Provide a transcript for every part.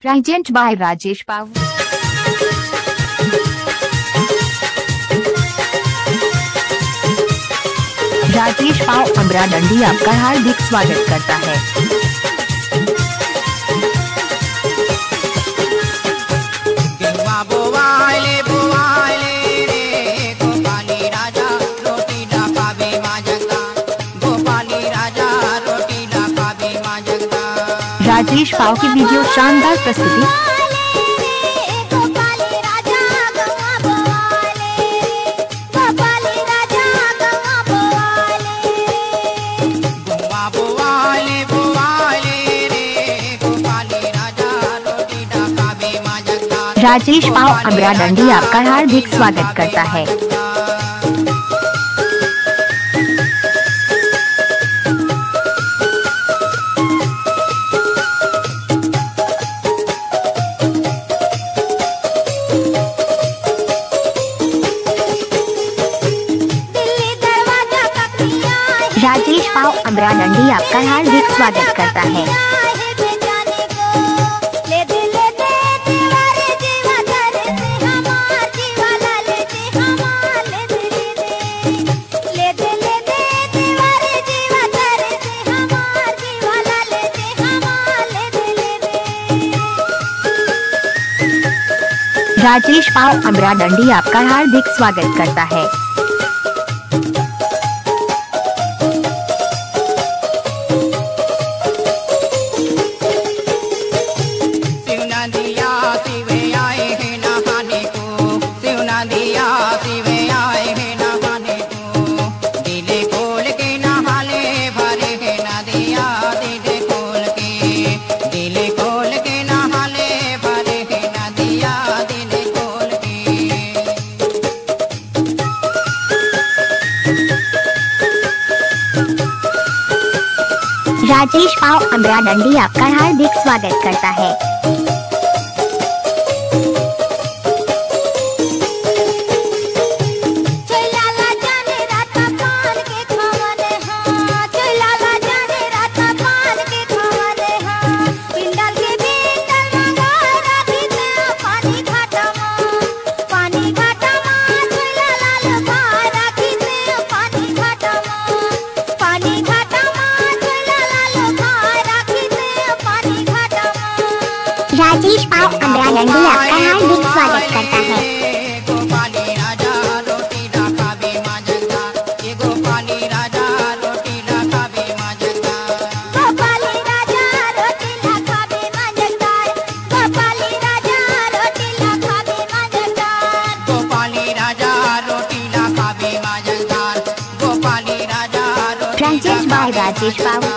Present by Rajesh पाव। राजेश पाव अमरा डंडी आपका हार्दिक स्वागत करता है। राजेश पाव की वीडियो शानदार प्रस्तुति। राजेश पाव अमरा डंडी आपका हार्दिक स्वागत करता है। राजेश पाव अमरा डंडी आपका हार्दिक स्वागत करता है। राजेश पाव अमरा डंडी आपका हार्दिक स्वागत करता है। राजेश पाव अमरा डंडी आपका हार्दिक स्वागत करता है। राजेश पाव अमरा डंडी आपका हार्दिक स्वागत करता है। प्रेजेंट बाय राजेश पाव।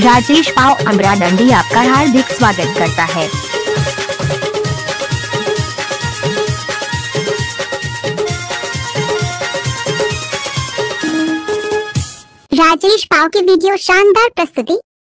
राजेश पाव अमरा डंडी आपका हार्दिक स्वागत करता है। राजेश पाव की वीडियो शानदार प्रस्तुति।